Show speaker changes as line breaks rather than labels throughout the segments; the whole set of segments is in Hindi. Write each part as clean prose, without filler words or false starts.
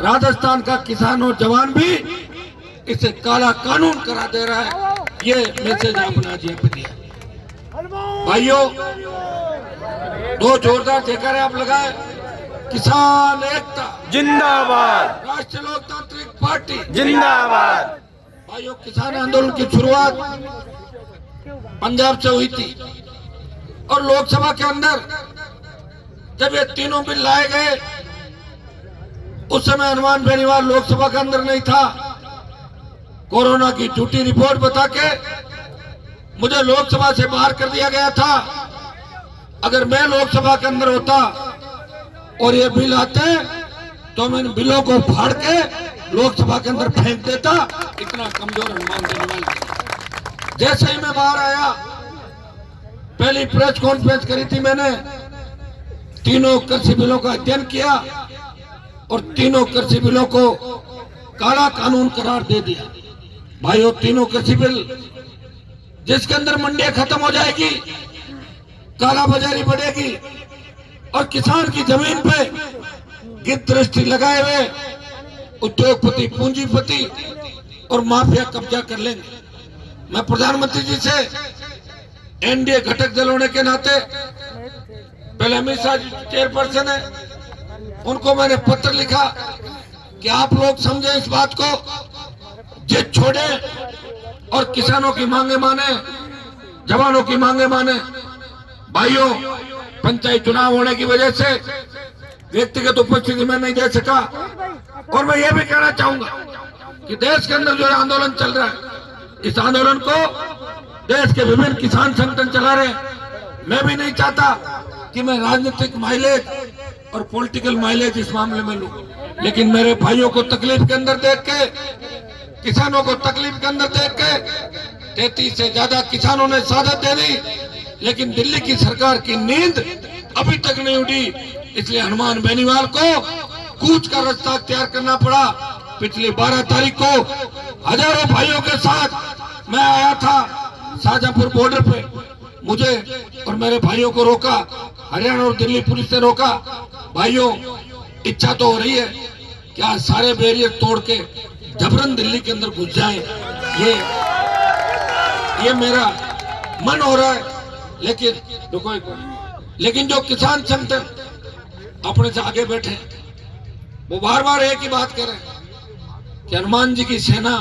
राजस्थान का किसान और जवान भी इसे काला कानून करा दे रहा है। ये मैसेज आपने आज यहाँ पे दिया। भाइयों, दो जोरदार जयकारे आप लगाए। किसान एकता
जिंदाबाद,
राष्ट्रीय लोकतांत्रिक पार्टी
जिंदाबाद।
भाइयों, किसान आंदोलन की शुरुआत पंजाब से हुई थी और लोकसभा के अंदर जब ये तीनों बिल लाए गए उस समय हनुमान बेनीवाल लोकसभा के अंदर नहीं था। कोरोना की झूठी रिपोर्ट बता के मुझे लोकसभा से बाहर कर दिया गया था। अगर मैं लोकसभा के अंदर होता और ये बिल आते तो मैं इन बिलों को फाड़ के लोकसभा के अंदर फेंक देता। इतना कमजोर हनुमान बेनीवाल था। जैसे ही मैं बाहर आया, पहली प्रेस कॉन्फ्रेंस करी थी मैंने, तीनों कृषि बिलों का अध्ययन किया और तीनों कृषि बिलों को काला कानून करार दे दिया। भाइयों, तीनों कृषि बिल जिसके अंदर मंडियां खत्म हो जाएगी, काला बाजारी बढ़ेगी और किसान की जमीन पे गिद्ध दृष्टि लगाए हुए उद्योगपति, पूंजीपति और माफिया कब्जा कर लेंगे। मैं प्रधानमंत्री जी से एनडीए घटक दल होने के नाते, पहले अमित शाह जी चेयरपर्सन है, उनको मैंने पत्र लिखा कि आप लोग समझें इस बात को, जिद छोड़े और किसानों की मांगे माने, जवानों की मांगे माने। भाइयों, पंचायत चुनाव होने की वजह से व्यक्तिगत उपस्थिति में नहीं दे सका और मैं ये भी कहना चाहूंगा कि देश के अंदर जो आंदोलन चल रहा है, इस आंदोलन को देश के विभिन्न किसान संगठन चला रहे हैं। मैं भी नहीं चाहता कि मैं राजनीतिक माइलेज और पॉलिटिकल माइलेज इस मामले में लूं, लेकिन मेरे भाइयों को तकलीफ के अंदर देख के, किसानों को तकलीफ के अंदर देख के 33 से ज्यादा किसानों ने शहादत दे दी, लेकिन दिल्ली की सरकार की नींद अभी तक नहीं उड़ी। इसलिए हनुमान बेनीवाल को कूच का रास्ता तैयार करना पड़ा। पिछली 12 तारीख को हजारों भाइयों के साथ मैं आया था शाहजहांपुर बॉर्डर पे। मुझे और मेरे भाइयों को रोका, हरियाणा और दिल्ली पुलिस ने रोका। भाइयों, इच्छा तो हो रही है कि आज सारे बैरियर तोड़ के जबरन दिल्ली के अंदर घुस जाए, ये मेरा मन हो रहा है। लेकिन जो किसान संगठन अपने से आगे बैठे, वो बार बार एक ही बात करें कि हनुमान जी की सेना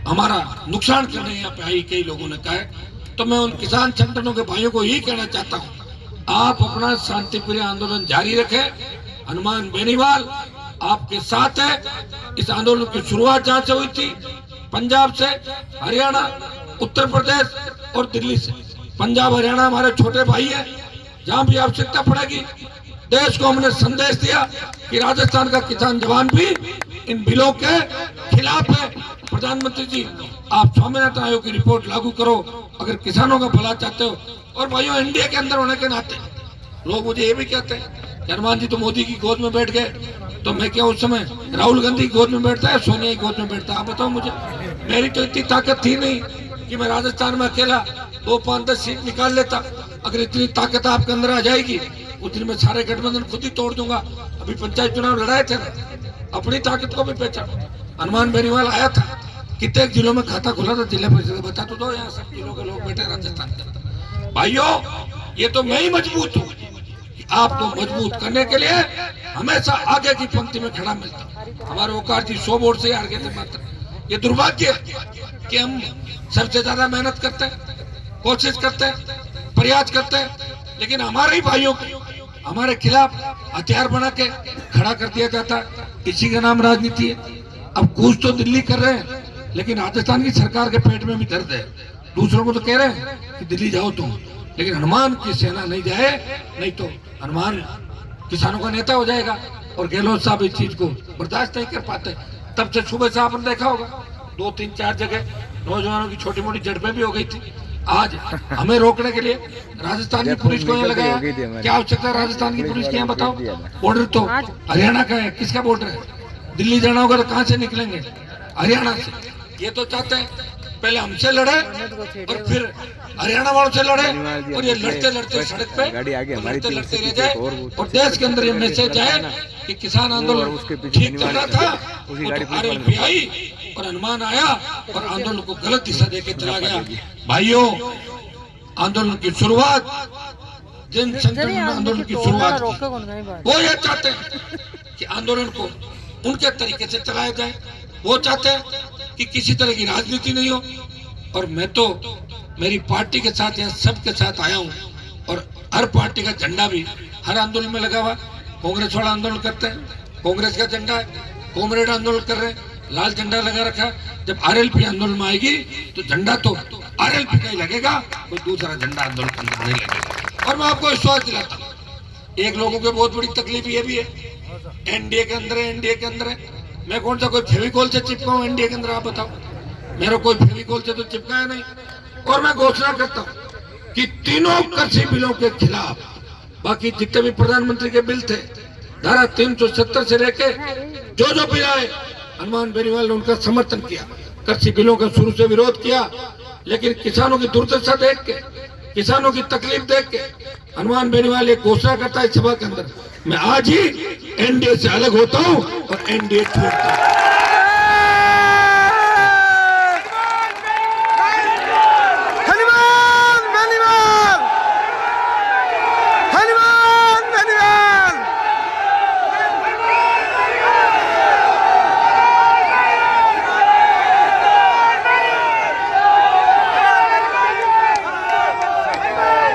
हमारा नुकसान करने यहाँ पे आई, कई लोगों ने कहा है। तो मैं उन किसान संगठनों के भाइयों को यही कहना चाहता हूँ, आप अपना शांतिप्रिय आंदोलन जारी रखें। हनुमान बेनीवाल आपके साथ है। इस आंदोलन की शुरुआत जहां से हुई थी, पंजाब से, हरियाणा, उत्तर प्रदेश और दिल्ली से। पंजाब हरियाणा हमारे छोटे भाई है। जहां भी आवश्यकता पड़ेगी, देश को हमने संदेश दिया कि राजस्थान का किसान जवान भी इन बिलों के खिलाफ है। प्रधानमंत्री जी, आप स्वामीनाथन आयोग की रिपोर्ट लागू करो अगर किसानों का भला चाहते हो। और भाइयों, इंडिया के अंदर होने के नाते लोग मुझे ये भी कहते हैं कि हनुमान जी तो मोदी की गोद में बैठ गए, तो मैं क्या उस समय राहुल गांधी की गोद में बैठता है, सोनिया की गोद में बैठता? आप बताओ मुझे। मेरी तो इतनी ताकत थी नहीं कि मैं राजस्थान में अकेला 2-5-10 सीट निकाल लेता। अगर इतनी ताकत आपके अंदर आ जाएगी, उतनी मैं सारे गठबंधन खुद ही तोड़ दूंगा। अभी पंचायत चुनाव लड़ाए थे ना, अपनी ताकत को भी पहचान। हनुमान बेनीवाल आया था, कितने जिलों में खाता खुला था जिला परिषद, बता तो दो, यहाँ सब जिलों के लोग बैठे राजस्थान के अंदर। भाइयों, ये तो मैं ही मजबूत हूँ। आपको मजबूत करने के लिए हमेशा आगे की पंक्ति में खड़ा मिलता। हमारे ओकार जी 100 वोट से हार गए थे मात्र। ये दुर्भाग्य है कि हम सबसे ज्यादा मेहनत करते हैं, कोशिश करते हैं, प्रयास करते हैं, लेकिन हमारे ही भाइयों को हमारे खिलाफ हथियार बना के खड़ा कर दिया जाता है। इसी का नाम राजनीति है। अब कूच तो दिल्ली कर रहे हैं, लेकिन राजस्थान की सरकार के पेट में भी दर्द है। दूसरों को तो कह रहे हैं कि दिल्ली जाओ तुम, लेकिन हनुमान की सेना नहीं जाए, नहीं तो हनुमान किसानों का नेता हो जाएगा। और गहलोत साहब इस चीज को बर्दाश्त नहीं कर पाते। तब से सुबह से आपने देखा होगा 2-3-4 जगह नौजवानों की छोटी मोटी झड़पें भी हो गई थी। आज हमें रोकने के लिए राजस्थान की पुलिस को यहाँ लगाया। क्या आवश्यकता है राजस्थान की पुलिस की? यहाँ बताओ। बॉर्डर तो हरियाणा का है, किसका बॉर्डर है? दिल्ली जाना होगा तो कहाँ से निकलेंगे? हरियाणा से। ये तो चाहते हैं पहले हमसे लड़े और फिर हरियाणा वालों से लड़े, और ये लड़ते लड़ते सड़क पे लड़ते लड़ते रह जाए, और देश के अंदर ये मैसेज जाए कि किसान आंदोलन ठीक चल रहा था, RLP आई और हनुमान आया और आंदोलन को गलत दिशा देके चला गया। भाइयों, आंदोलन की शुरुआत, जन संगठन आंदोलन की शुरुआत की, वो ये चाहते हैं कि आंदोलन को उनके तरीके से चलाया जाए। वो चाहते हैं कि किसी तरह की राजनीति नहीं हो, और मैं तो मेरी पार्टी के साथ यहाँ सबके साथ आया हूँ, और हर पार्टी का झंडा भी हर आंदोलन में लगा हुआ। कांग्रेस वाला आंदोलन करते हैं, कांग्रेस का झंडा है, कॉमरेड आंदोलन कर रहे हैं, लाल झंडा लगा रखा है। जब RLP आंदोलन में आएगी तो झंडा तो RLP का ही लगेगा, कोई दूसरा झंडा आंदोलन के अंदर नहीं लगेगा। और मैं आपको विश्वास दिलाता हूँ, एक लोगों की बहुत बड़ी तकलीफ ये भी है, NDA के अंदर है, NDA के अंदर है। मैं कौन सा कोई फेविकोल से चिपकाऊं NDA के अंदर, आप बताओ? मेरा कोई फेविकोल से तो चिपकाया नहीं। और मैं घोषणा करता हूं कि तीनों कृषि बिलों के खिलाफ, बाकी जितने भी प्रधानमंत्री के बिल थे, धारा 370 से लेके जो बिल आए, हनुमान बेनीवाल ने उनका समर्थन किया। कृषि बिलों का शुरू से विरोध किया, लेकिन किसानों की दुर्दशा देख के, किसानों की तकलीफ देख के हनुमान बेनीवाल एक घोषणा करता है सभा के अंदर, मैं आज ही NDA से अलग होता हूं और NDA छोड़ता हूं।
हनुमान बेनीवाल, हनुमान बेनीवाल।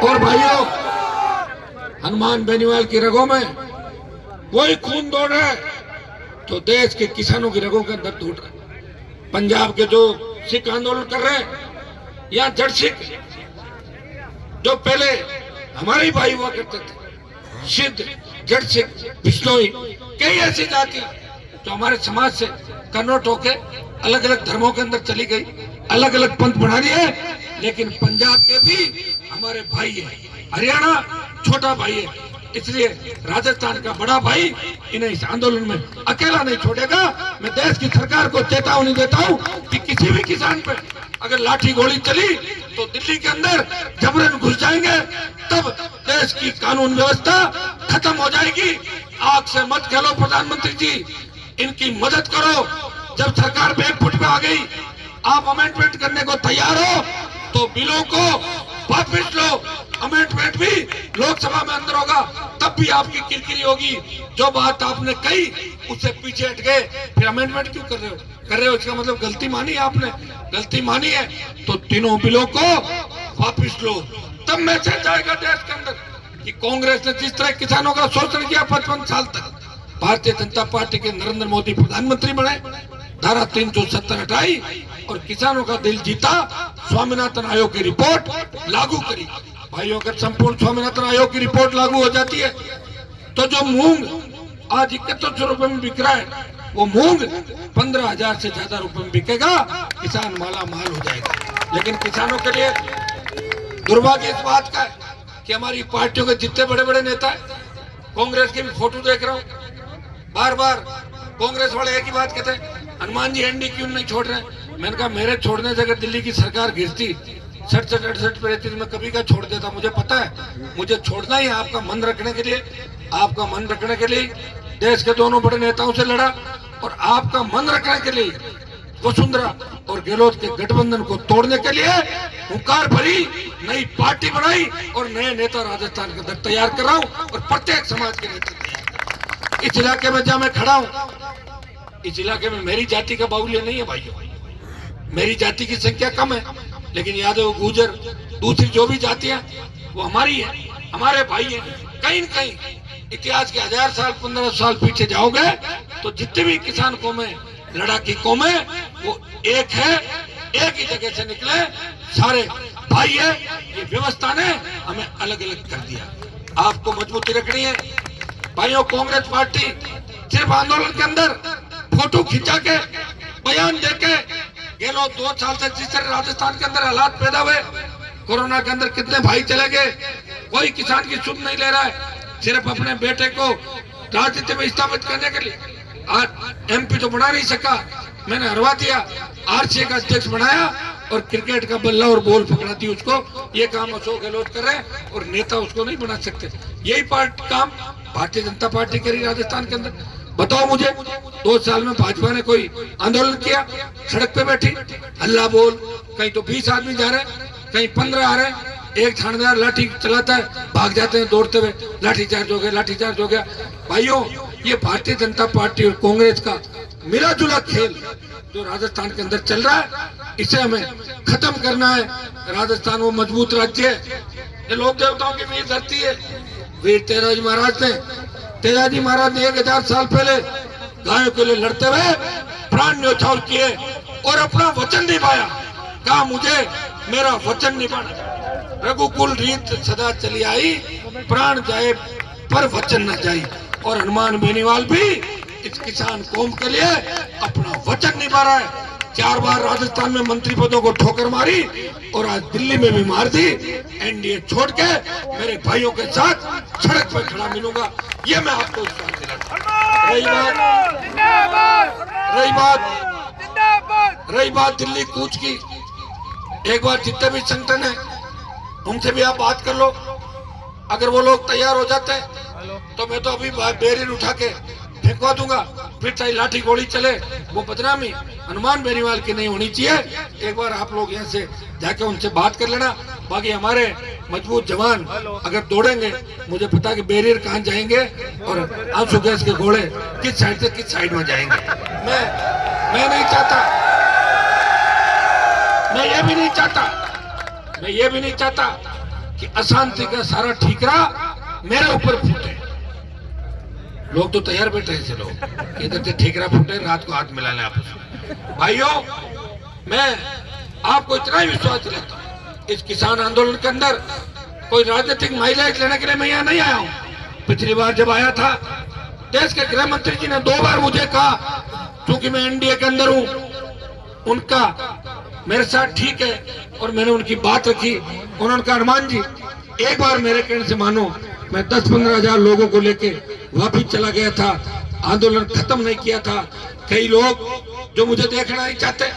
और भाइयों, हनुमान बेनीवाल की रगों में वही खून दौड़ रहा है तो देश के किसानों की रगों के अंदर दौड़ रहा है। पंजाब के जो सिख आंदोलन कर रहे हैं, यहाँ जड़ सिख जो पहले हमारे ही भाई हुआ करते थे, सिद्ध, जड़ सिख, बिश्नोई, कई ऐसी जाति जो हमारे समाज से कन्वर्ट होके अलग अलग धर्मों के अंदर चली गई, अलग अलग पंथ बना दिए। लेकिन पंजाब के भी हमारे भाई है, हरियाणा छोटा भाई है, इसलिए राजस्थान का बड़ा भाई इन्हें इस आंदोलन में अकेला नहीं छोड़ेगा। मैं देश की सरकार को चेतावनी देता हूं कि किसी भी किसान पे अगर लाठी गोली चली तो दिल्ली के अंदर जबरन घुस जाएंगे, तब देश की कानून व्यवस्था खत्म हो जाएगी। आग से मत खेलो प्रधानमंत्री जी, इनकी मदद करो। जब सरकार बैकफुट पे आ गई, आप अमेंडमेंट करने को तैयार हो तो बिलों को वापस लो। अमेंडमेंट भी लोकसभा में अंदर होगा, तब भी आपकी किरकिरी होगी। जो बात आपने कही उससे पीछे हट गए, फिर अमेंडमेंट क्यों कर रहे हो? इसका मतलब गलती मानी है आपने। गलती मानी है तो तीनों बिलों को वापस लो, तब मैसेज जाएगा देश के अंदर कि कांग्रेस ने जिस तरह किसानों का शोषण किया 55 साल तक, भारतीय जनता पार्टी के नरेंद्र मोदी प्रधानमंत्री बने, धारा 370 हटाई और किसानों का दिल जीता, स्वामीनाथन आयोग की रिपोर्ट लागू करी। भाइयों, अगर संपूर्ण स्वामीनाथन आयोग की रिपोर्ट लागू हो जाती है तो जो मूंग आज 7100 रुपए में बिक रहा है, वो मूंग 15,000 से ज्यादा रुपए में बिकेगा, किसान माला माल हो जाएगा। लेकिन किसानों के लिए दुर्भाग्य इस बात का है कि हमारी पार्टियों के जितने बड़े बड़े नेता है, कांग्रेस के भी फोटो देख रहा हूँ, बार बार कांग्रेस वाले एक ही बात कहते हैं, हनुमान जी NDA क्यों नहीं छोड़ रहे? मैंने कहा मेरे छोड़ने से अगर दिल्ली की सरकार गिरती 67-68 पे रहती तो मैं कभी का छोड़ देता। मुझे पता है मुझे छोड़ना ही है, आपका मन रखने के लिए, आपका मन रखने के लिए देश के दोनों बड़े नेताओं से लड़ा, और आपका मन रखने के लिए वसुंधरा और गहलोत के गठबंधन को तोड़ने के लिए हुंकार भरी नई पार्टी बनाई और नए नेता राजस्थान के अंदर तैयार कर रहा हूँ, और प्रत्येक समाज के नेता इस इलाके में जहां मैं खड़ा हूँ, इस इलाके में मेरी जाति का बाहुल्य नहीं है भाइयों, मेरी जाति की संख्या कम है, लेकिन यादव, गुर्जर, दूसरी जो भी जातियां वो हमारी है, हमारे भाई है। कहीं न कहीं इतिहास के 1000 साल 1500 साल पीछे जाओगे तो जितने भी किसान कौमें, लड़ाकी कौमें, वो एक है, एक ही जगह से निकले, सारे भाई है। ये व्यवस्था ने हमें अलग अलग कर दिया। आपको मजबूती रखनी है भाइयों। कांग्रेस पार्टी सिर्फ आंदोलन के अंदर फोटो खिंचा के, बयान देके, गहलोत 2 साल से जिस तरह राजस्थान के अंदर हालात पैदा हुए, कोरोना के अंदर कितने भाई चले गए, कोई किसान की सुध नहीं ले रहा है, सिर्फ अपने बेटे को राजनीति में स्थापित करने के लिए। आज MP तो बना नहीं सका, मैंने हरवा दिया, RCA का अध्यक्ष बनाया, और क्रिकेट का बल्ला और बॉल पकड़ा दी उसको। ये काम अशोक गहलोत कर रहे हैं और नेता उसको नहीं बना सकते। यही काम भारतीय जनता पार्टी करी राजस्थान के अंदर। बताओ मुझे, 2 साल में भाजपा ने कोई आंदोलन किया? सड़क पे बैठी हल्ला बोल, कहीं तो 20 आदमी जा रहे हैं, कहीं 15 आ रहे हैं, एक थानेदार लाठी चलाता है, भाग जाते हैं दौड़ते हुए, लाठीचार्ज हो गया, लाठीचार्ज हो गया। भाइयों, ये भारतीय जनता पार्टी और कांग्रेस का मिला जुला खेल जो राजस्थान के अंदर चल रहा है, इसे हमें खत्म करना है। राजस्थान वो मजबूत राज्य है, ये लोक देवताओं की वीर धरती है। वीर तेजाजी महाराज ने 1000 साल पहले गायों के लिए लड़ते हुए प्राण न्यौछावर किए और अपना वचन निभाया। कहा मुझे मेरा वचन निभाना। रघुकुल रीत सदा चली आई, प्राण जाए पर वचन न जाए। और हनुमान बेनीवाल भी इस किसान कौम के लिए अपना वचन निभा रहा है। 4 बार राजस्थान में मंत्री पदों को ठोकर मारी और आज दिल्ली में भी मार दी। एनडीए छोड़ के मेरे भाइयों के साथ सड़क पर खड़ा मिलूंगा, ये मैं आपको विश्वास दिलाता हूं। रही बात दिल्ली कूच की, एक बार जितने भी संगठन है उनसे भी आप बात कर लो। अगर वो लोग तैयार हो जाते तो मैं तो अभी बैरियर उठा के फेंकवा दूंगा, फिर चाहे लाठी गोली चले। वो बदनामी हनुमान बेनीवाल की नहीं होनी चाहिए। एक बार आप लोग यहाँ से जाके उनसे बात कर लेना। बाकी हमारे मजबूत जवान अगर दौड़ेंगे, मुझे पता कि बैरियर कहाँ जाएंगे और आंसू गैस के गोले किस साइड से किस साइड में जाएंगे। मैं नहीं चाहता, मैं ये भी नहीं चाहता कि अशांति का सारा ठीकरा मेरे ऊपर फूटे। लोग तो तैयार बैठे हैं, लोग इधर से ठीकरा फूटे, रात को हाथ मिला ले आपस में। भाइयों, मैं आपको इतना ही विश्वास दिलाता हूँ, इस किसान आंदोलन के अंदर कोई राजनीतिक माइलेज लेने के लिए मैं यहाँ नहीं आया हूँ। पिछली बार जब आया था, देश के गृह मंत्री जी ने 2 बार मुझे कहा, क्योंकि मैं एनडीए के अंदर हूँ, उनका मेरे साथ ठीक है और मैंने उनकी बात रखी। उन्होंने कहा हनुमान जी, एक बार मेरे कहने से मानो, मैं 10-15 हजार लोगों को लेके वापिस चला गया था, आंदोलन खत्म नहीं किया था। कई लोग जो मुझे देखना नहीं चाहते,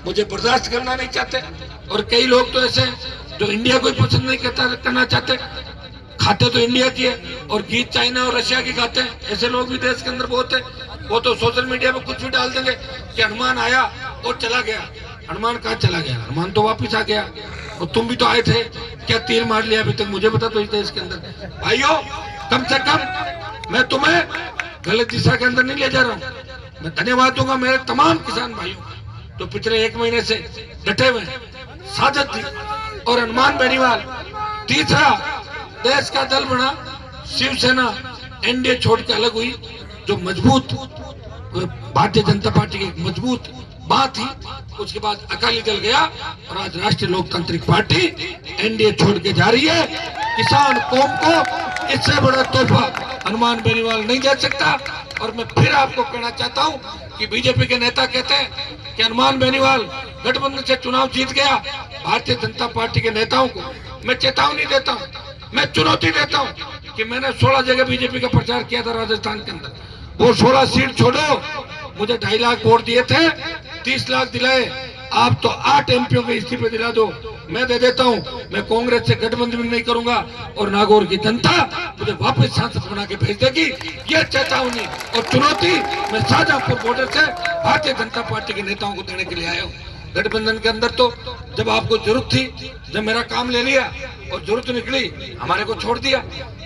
मुझे बर्दाश्त करना नहीं चाहते, और कई लोग तो ऐसे जो इंडिया को पसंद नहीं करना चाहते, खाते तो इंडिया की है और गीत चाइना और रशिया की गाते हैं। ऐसे लोग भी देश के अंदर बहुत है। वो तो सोशल मीडिया पे कुछ भी डाल देंगे कि हनुमान आया और चला गया। हनुमान कहाँ चला गया? हनुमान तो वापिस आ गया। और तुम भी तो आए थे, क्या तीर मार लिया अभी तक? मुझे बता दो इस देश के अंदर। भाइयों, कम से कम मैं तुम्हें गलत दिशा के अंदर नहीं ले जा रहा हूँ। मैं धन्यवाद दूंगा मेरे तमाम किसान भाइयों जो पिछले 1 महीने से डटे हुए साजत थी। और हनुमान बेनीवाल तीसरा देश का दल बना, शिवसेना एनडीए छोड़ के अलग हुई, जो मजबूत भारतीय जनता पार्टी की मजबूत बात थी। उसके बाद अकाली दल गया और आज राष्ट्रीय लोकतांत्रिक पार्टी एनडीए छोड़ के जा रही है। किसान कौम को इससे बड़ा तोहफा हनुमान बेनीवाल नहीं दे सकता। और मैं फिर आपको कहना चाहता हूं कि बीजेपी के नेता कहते हैं कि हनुमान बेनीवाल गठबंधन से चुनाव जीत गया। भारतीय जनता पार्टी के नेताओं को मैं चेतावनी देता हूं, मैं चुनौती देता हूं कि मैंने 16 जगह बीजेपी का प्रचार किया था राजस्थान के अंदर। वो 16 सीट छोड़ो, मुझे 2.5 लाख वोट दिए थे, 30 लाख दिलाए। आप तो 8 एमपीओ के इस्तीफे दिला दो, मैं दे देता हूं। मैं कांग्रेस से गठबंधन नहीं करूंगा और नागौर की जनता मुझे वापस सांसद बना के भेज देगी। ये चेतावनी और चुनौती मैं शाहजहांपुर बॉर्डर से भारतीय जनता पार्टी के नेताओं को देने के लिए आया हूँ। गठबंधन के अंदर तो जब आपको जरूरत थी, जब मेरा काम ले लिया और जरूरत निकली, हमारे को छोड़ दिया।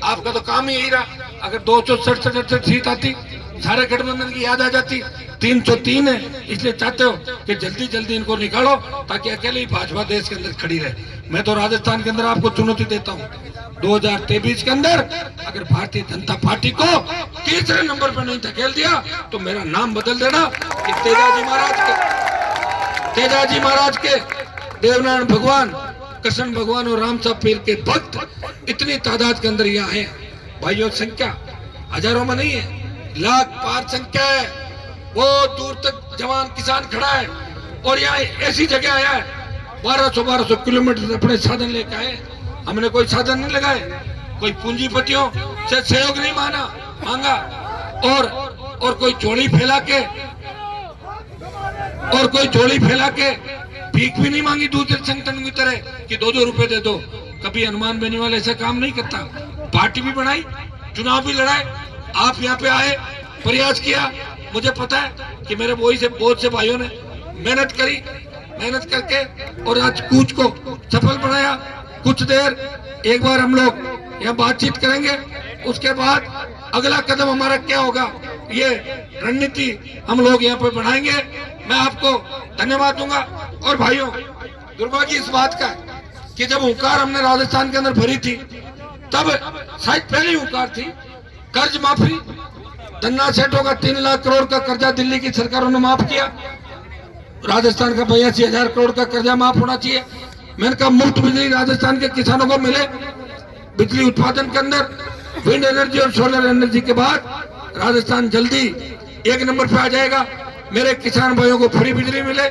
आपका तो काम ही यही रहा। अगर 267 सीट आती, सारे गठबंधन की याद आ जाती। 303 है, इसलिए चाहते हो कि जल्दी जल्दी इनको निकालो ताकि अकेले ही भाजपा देश के अंदर खड़ी रहे। मैं तो राजस्थान के अंदर आपको चुनौती देता हूँ, 2023 के अंदर अगर भारतीय जनता पार्टी को तीसरे नंबर पर नहीं धकेल दिया तो मेरा नाम बदल देना कि तेजाजी महाराज के देवनारायण भगवान, कृष्ण भगवान और राम साहब पीर के भक्त इतनी तादाद के अंदर यहाँ है। भाइयों, संख्या हजारों में नहीं है, लाख पार संख्या है। वो दूर तक जवान किसान खड़ा है और यहाँ ऐसी जगह आया है 1200 किलोमीटर अपने साधन लेकर आए। हमने कोई साधन नहीं लगाए, कोई पूंजीपतियों से सहयोग नहीं मांगा और कोई झोली फैला के भीख भी नहीं मांगी दूसरे संगठन की तरह कि 2-2 रुपए दे दो। कभी हनुमान बेनीवाल ऐसा काम नहीं करता। पार्टी भी बनाई, चुनाव भी लड़ाए, आप यहाँ पे आए, प्रयास किया। मुझे पता है कि मेरे बहुत से भाइयों ने मेहनत करी, मेहनत करके और आज कूच को सफल बनाया। कुछ देर एक बार हम लोग यहाँ बातचीत करेंगे, उसके बाद अगला कदम हमारा क्या होगा ये रणनीति हम लोग यहाँ पे बढ़ाएंगे। मैं आपको धन्यवाद दूंगा। और भाइयों, दुर्भाग्य इस बात का कि जब हुंकार हमने राजस्थान के अंदर भरी थी तब शायद पहली हुंकार थी कर्ज माफी। धन्ना सेठों का 3 लाख करोड़ का कर्जा दिल्ली की सरकारों ने माफ किया। राजस्थान का 82,000 करोड़ का कर्जा माफ होना चाहिए। मैंने कहा मुफ्त बिजली राजस्थान के किसानों को मिले। बिजली उत्पादन के अंदर विंड एनर्जी और सोलर एनर्जी के बाद राजस्थान जल्दी 1 नंबर पे आ जाएगा। मेरे किसान भाइयों को फ्री बिजली मिले।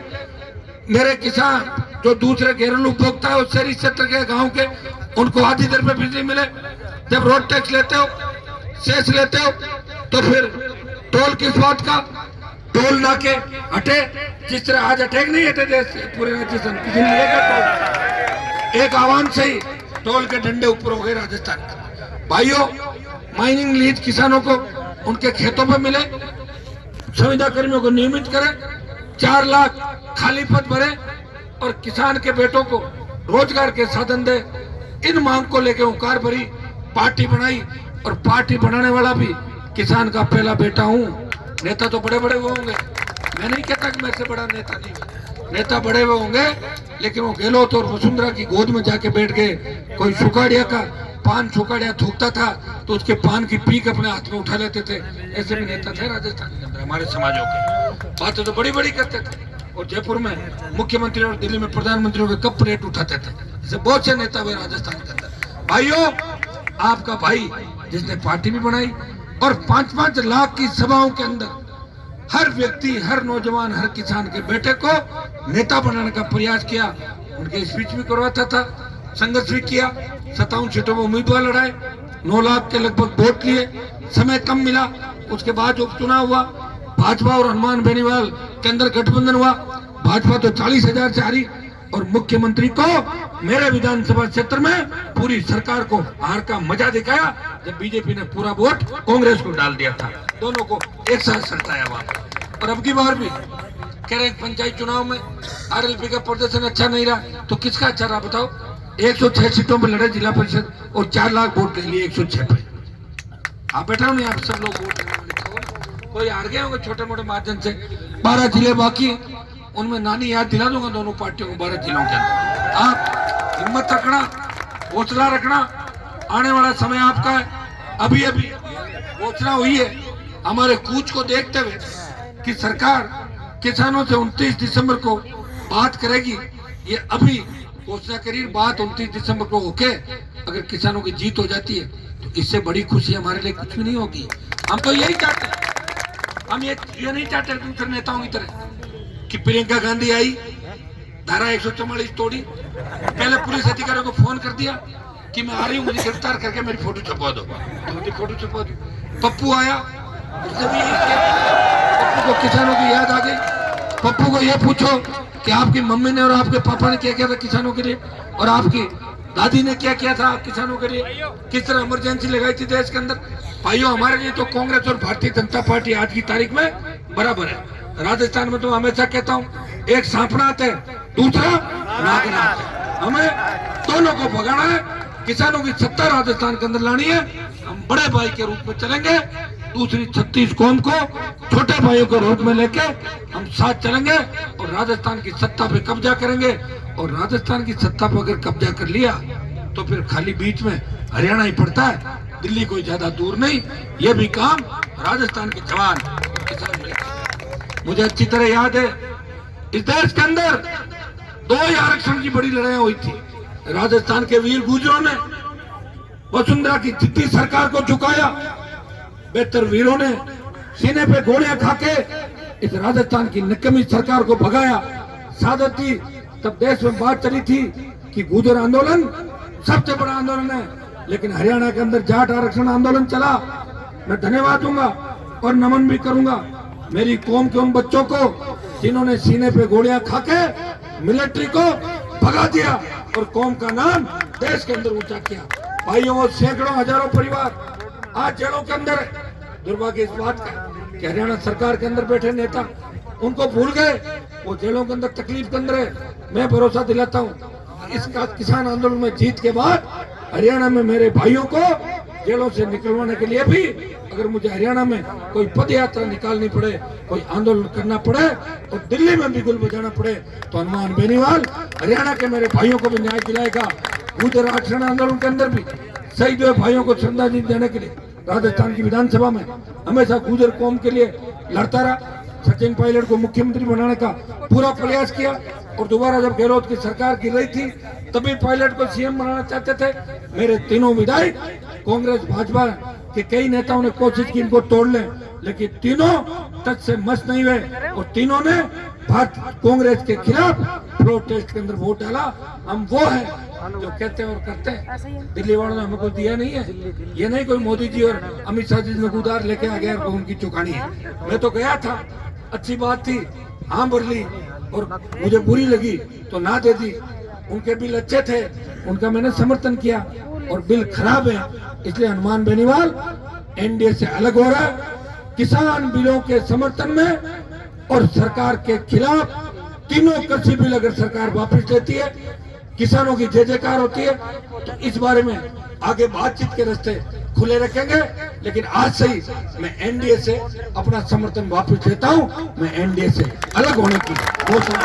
मेरे किसान जो दूसरे घरेलू उपभोक्ता है और शहरी क्षेत्र के गांव के, उनको आधी दर पे बिजली मिले। जब रोड टैक्स लेते हो, सेस लेते हो, तो फिर टोल किस बात का? टोल ना के हटे, जिस तरह आज अटैक नहीं हटे देश पूरे राजस्थान किसी ने लेकर टोल, एक आह्वान से ही टोल के डंडे ऊपर हो गए राजस्थान के। भाइयों, माइनिंग लीज किसानों को उनके खेतों पे मिले, संविदा कर्मियों को नियमित करें, 4 लाख खाली पद भरे और किसान के बेटों को रोजगार के साधन दे। इन मांग को लेकर हुंकार भरी, पार्टी बनाई और पार्टी बनाने वाला भी किसान का पहला बेटा हूँ। नेता तो बड़े बड़े हुए होंगे, मैं नहीं कहता कि मेरे से बड़ा नेता नहीं, नेता बड़े हुए होंगे, लेकिन वो गहलोत और वसुंधरा की गोद में जाके बैठ गए। कोई सुखाड़िया का पान सुखाड़िया थूकता था तो उसके पान की पीक अपने हाथ में उठा लेते थे। ऐसे भी नेता थे राजस्थान के अंदर हमारे समाजों के, बातें तो बड़ी बड़ी करते थे। और जयपुर में मुख्यमंत्री और दिल्ली में प्रधानमंत्रियों के कप प्लेट उठाते थे। ऐसे बहुत से नेता हुए राजस्थान के अंदर। भाइयों, आपका भाई जिसने पार्टी भी बनाई और 5-5 लाख की सभाओं के अंदर हर व्यक्ति, हर नौजवान, हर किसान के बेटे को नेता बनाने का प्रयास किया। उनके स्पीच भी करवाता था, संघर्ष भी किया, 57 सीटों में उम्मीदवार लड़ाए, 9 लाख के लगभग वोट लिए, समय कम मिला। उसके बाद उपचुनाव हुआ, भाजपा और हनुमान बेनीवाल के अंदर गठबंधन हुआ। भाजपा तो 40,000 से हारी और मुख्यमंत्री को मेरे विधानसभा क्षेत्र में पूरी सरकार को हार का मजा दिखाया जब बीजेपी ने पूरा वोट कांग्रेस को डाल दिया था। दोनों को एक साथ सताया वहां। और अब की बार भी कह रहे पंचायत चुनाव में आरएलपी का प्रदर्शन अच्छा नहीं रहा, तो किसका अच्छा रहा बताओ? 106 सीटों पर लड़े जिला परिषद और 4 लाख वोट ले लिए 106 पे। आप बैठे हो नहीं, आप सब लोग वोट, कोई हार गए होंगे छोटे मोटे मार्जिन से। 12 जिले बाकी, उनमें नानी याद दिला दूंगा दोनों पार्टियों को 12 जिलों के अंदर। आप हिम्मत रखना, हौसला रखना, आने वाला समय आपका है। अभी अभी घोषणा हुई है हमारे कूच को देखते हुए कि सरकार किसानों से 29 दिसंबर को बात करेगी। ये अभी घोषणा करी, बात 29 दिसंबर को होके अगर किसानों की जीत हो जाती है तो इससे बड़ी खुशी हमारे लिए कुछ भी नहीं होगी। हम तो यही चाहते हैं, हम ये नहीं चाहते दूसरे नेताओं की तरह कि प्रियंका गांधी आई, धारा 144 तोड़ी, पहले पुलिस अधिकारियों को फोन कर दिया कि मैं आ रही हूँ, मुझे गिरफ्तार करके मेरी फोटो छपवा दो, तो फोटो छपवा दी। पप्पू आया, उसने भी पप्पू को किसानों की याद आ गई। पप्पू को ये पूछो कि आपकी मम्मी ने और आपके पापा ने क्या किया था किसानों के लिए, और आपकी दादी ने क्या किया था किसानों के लिए, किस तरह इमरजेंसी लगाई थी देश के अंदर। भाइयों, हमारे लिए तो कांग्रेस और भारतीय जनता पार्टी आज की तारीख में बराबर है। राजस्थान में तो हमेशा कहता हूँ, एक सांपनाथ है, दूसरा नागनाथ है। हमें दोनों को भगाना है, किसानों की सत्ता राजस्थान के अंदर लानी है। हम बड़े भाई के रूप में चलेंगे, दूसरी 36 कौम को छोटे भाइयों के रूप में लेके हम साथ चलेंगे और राजस्थान की सत्ता पे कब्जा करेंगे। और राजस्थान की सत्ता पर अगर कब्जा कर लिया तो फिर खाली बीच में हरियाणा ही पड़ता है, दिल्ली कोई ज्यादा दूर नहीं। ये भी काम राजस्थान के जवान और किसान मिलेंगे। मुझे अच्छी तरह याद है, इस देश के अंदर 2 आरक्षण की बड़ी लड़ाई हुई थी। राजस्थान के वीर गुजरों ने वसुंधरा की जिद्दी सरकार को झुकाया, बेहतर वीरों ने सीने पे गोलियां खाके इस राजस्थान की निकम्मी सरकार को भगाया। सादत थी तब देश में बात चली थी कि गुर्जर आंदोलन सबसे बड़ा आंदोलन है, लेकिन हरियाणा के अंदर जाट आरक्षण आंदोलन चला। मैं धन्यवाद दूंगा और नमन भी करूंगा मेरी कौम के उन बच्चों को जिन्होंने सीने पे गोलियां खाके मिलिट्री को भगा दिया और कौम का नाम देश के अंदर ऊंचा किया। भाइयों, वो सैकड़ों हजारों परिवार आज जेलों के अंदर है। दुर्भाग्य इस बात का कि हरियाणा सरकार के अंदर बैठे नेता उनको भूल गए, वो जेलों के अंदर तकलीफ के अंदर है। मैं भरोसा दिलाता हूँ इसका किसान आंदोलन में जीत के बाद हरियाणा में मेरे भाइयों को जेलों से निकलवाने के लिए भी अगर मुझे हरियाणा में कोई पद यात्रा निकालनी पड़े, कोई आंदोलन करना पड़े और दिल्ली में भी गुल बजाना पड़े, तो हनुमान बेनीवाल हरियाणा के मेरे भाइयों को भी न्याय दिलाएगा। गुर्जर आरक्षण आंदोलन के अंदर भी शहीद हुए भाइयों को श्रद्धांजलि देने के लिए राजस्थान की विधानसभा में हमेशा गुर्जर कौम के लिए लड़ता रहा। सचिन पायलट को मुख्यमंत्री बनाने का पूरा प्रयास किया और दोबारा जब गहलोत की सरकार गिर रही थी तभी पायलट को सीएम बनाना चाहते थे। मेरे तीनों विधायक कांग्रेस भाजपा के कई नेताओं ने कोशिश की इनको तोड़ लें, लेकिन तीनों टच से मस नहीं हुए और तीनों ने भारत कांग्रेस के खिलाफ फ्लोर टेस्ट के अंदर वोट डाला। हम वो है जो कहते हैं और करते हैं। दिल्ली वालों ने हमें कुछ दिया नहीं है, ये नहीं कोई मोदी जी और अमित शाह जी ने उधार लेके आ गया और उनकी चुकानी है। मैं तो गया था, अच्छी बात थी, हाँ भर ली और मुझे बुरी लगी तो ना दे दी। उनके बिल अच्छे थे, उनका मैंने समर्थन किया और बिल खराब है, इसलिए हनुमान बेनीवाल एनडीए से अलग हो रहा है। किसान बिलों के समर्थन में और सरकार के खिलाफ तीनों कृषि बिल अगर सरकार वापस लेती है, किसानों की जय जयकार होती है, तो इस बारे में आगे बातचीत के रास्ते खुले रखेंगे। लेकिन आज से ही मैं एनडीए से अपना समर्थन वापस लेता हूं। मैं एनडीए से अलग होने की घोषणा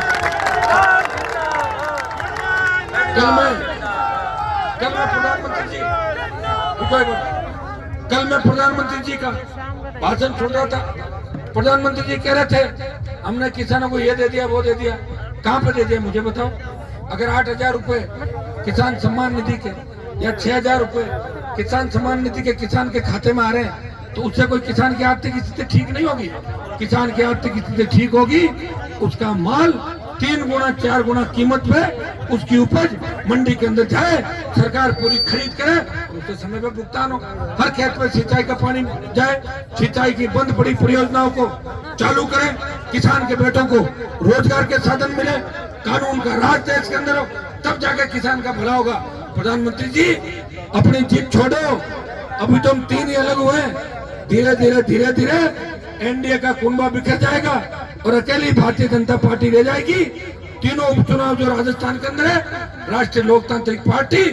कल मैं प्रधानमंत्री जी का भाषण सुन रहा था। प्रधानमंत्री जी कह रहे थे हमने किसानों को ये दे दिया वो दे दिया। कहां पे दे दिया मुझे बताओ। अगर 8,000 रुपए किसान सम्मान निधि के या 6,000 रुपए किसान सम्मान निधि के किसान के खाते में आ रहे हैं तो उससे कोई किसान की आर्थिक स्थिति ठीक नहीं होगी। किसान की आर्थिक स्थिति ठीक होगी, उसका माल 3 गुना 4 गुना कीमत पे उसकी उपज मंडी के अंदर जाए, सरकार पूरी खरीद करे, उसके समय पे भुगतान हो, हर खेत में सिंचाई का पानी जाए, सिंचाई की बंद पड़ी परियोजनाओं को चालू करें, किसान के बेटों को रोजगार के साधन मिले, कानून का राज देश के अंदर हो, तब जाके किसान का भला होगा। प्रधानमंत्री जी अपनी जीत छोड़ो, अभी तुम 3 ही अलग हुए, धीरे धीरे धीरे धीरे एनडीए का कुंभा बिखर जाएगा और अकेली भारतीय जनता पार्टी रह जाएगी। तीनों उपचुनाव जो राजस्थान के अंदर है, राष्ट्रीय लोकतांत्रिक पार्टी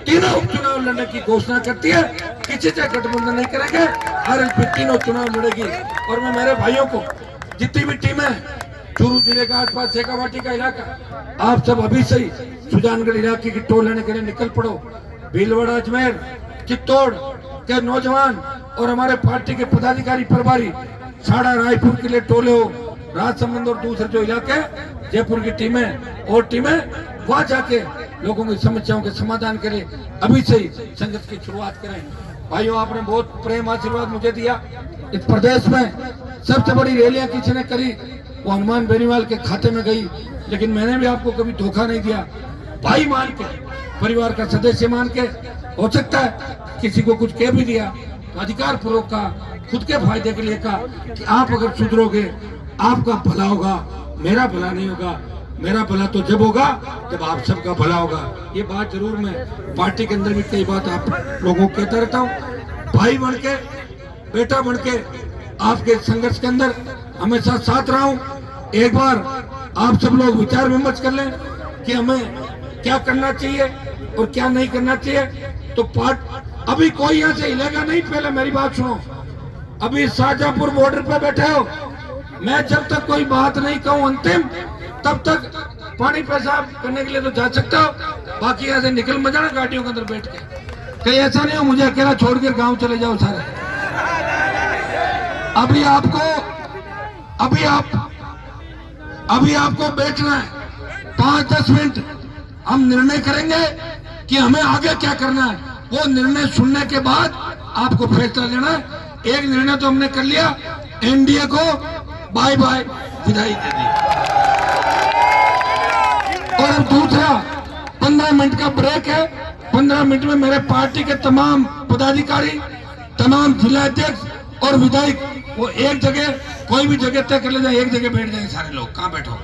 तीनों उपचुनाव लड़ने की घोषणा करती है, किसी से गठबंधन नहीं करेंगे, आरएलपी तीनों चुनाव लड़ेगी। और मैं मेरे भाइयों को जितनी भी टीमें चूरू जिले का आसपास शेखावाटी का इलाका, आप सब अभी से ही सुजानगढ़ इलाके की टोल लेने के लिए निकल पड़ो। भीलवाड़ा, अजमेर, चित्तौड़ के नौजवान और हमारे पार्टी के पदाधिकारी प्रभारी साड़ा रायपुर के लिए टोले हो, राजसमंद और दूसरे जो इलाके जयपुर की टीमें और टीमें वहां जाके लोगों की समस्याओं के समाधान के लिए अभी से ही संघर्ष की शुरुआत करें। भाइयों, आपने बहुत प्रेम आशीर्वाद मुझे दिया। इस प्रदेश में सबसे बड़ी रैलियां किसी ने करी वो हनुमान बेनीवाल के खाते में गई, लेकिन मैंने भी आपको कभी धोखा नहीं दिया। भाई मान के, परिवार का सदस्य मान के, हो सकता है किसी को कुछ कह भी दिया तो अधिकार पूर्वक का, खुद के फायदे के लिए कहा कि आप अगर सुधरोगे आपका भला होगा, मेरा भला नहीं होगा। मेरा भला तो जब होगा जब आप सबका भला होगा। ये बात जरूर मैं पार्टी के अंदर भी कई बात आप लोगों को कहता रहता हूँ। भाई बन के, बेटा बन के आपके संघर्ष के अंदर हमेशा साथ रहा हूँ। एक बार आप सब लोग विचार विमर्श कर लें कि हमें क्या करना चाहिए और क्या नहीं करना चाहिए। तो अभी कोई यहाँ से हिलेगा नहीं। पहले मेरी बात सुनो, अभी शाहजहांपुर बॉर्डर पे बैठे हो, मैं जब तक कोई बात नहीं कहूँ अंतिम, तब तक पानी पेशाब करने के लिए तो जा सकता हो, बाकी यहाँ से निकल मत जाना गाड़ियों के अंदर बैठ के। कहीं ऐसा नहीं हो मुझे अकेला छोड़कर गांव चले जाओ सारे। अभी आपको बैठना है 5-10 मिनट, हम निर्णय करेंगे कि हमें आगे क्या करना है। वो निर्णय सुनने के बाद आपको फैसला लेना है। एक निर्णय तो हमने कर लिया, एनडीए को बाय बाय विदाई दे दी। और अब दूसरा 15 मिनट का ब्रेक है। 15 मिनट में मेरे पार्टी के तमाम पदाधिकारी, तमाम जिला अध्यक्ष और विधायक वो एक जगह, कोई भी जगह तय कर ले जाए, एक जगह बैठ जाए सारे लोग। कहाँ बैठो?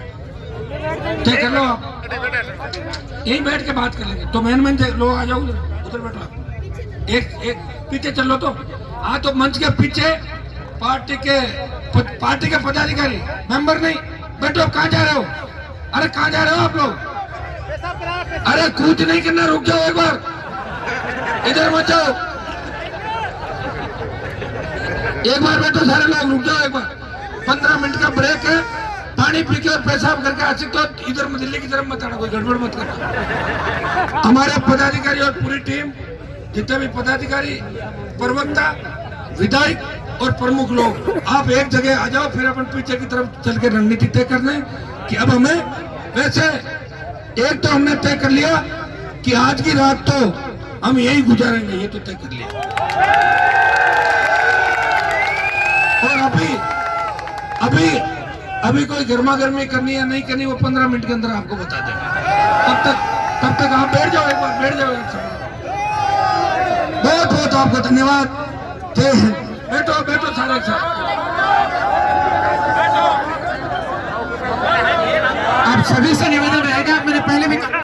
तय कर लो आप, यहीं बैठ के बात कर लेंगे। तो मेन लोग आ जाओ उधर बैठो आप। एक पीछे चलो तो हाँ, तो मंच के पीछे पार्टी के पदाधिकारी मेंबर नहीं बैठो। आप कहाँ जा रहे हो? अरे कहाँ जा रहे हो आप लोग? अरे कूच नहीं करना, रुक जाओ एक बार, इधर मत जाओ, एक बार बैठो सारे लोग, रुक जाओ एक बार। 15 मिनट का ब्रेक है, पानी पी के और पेशाब करके आ सकते हो। इधर दिल्ली की तरफ मत आना, कोई गड़बड़ मत करना। हमारे पदाधिकारी और पूरी टीम, जितने भी पदाधिकारी, प्रवक्ता, विधायक और प्रमुख लोग, आप एक जगह आ जाओ। फिर अपन पीछे की तरफ चल के रणनीति तय कर लें कि अब हमें, वैसे एक तो हमने तय कर लिया कि आज की रात तो हम यही गुजारेंगे, ये तो तय कर लिया। और अभी कोई गर्मा गर्मी करनी है नहीं करनी, वो 15 मिनट के अंदर आपको बता देंगे। तब तक आप बैठ जाओ, एक बार बैठ जाओ। बहुत बहुत आपको धन्यवाद। बैठो सारे साथ। आप सभी से निवेदन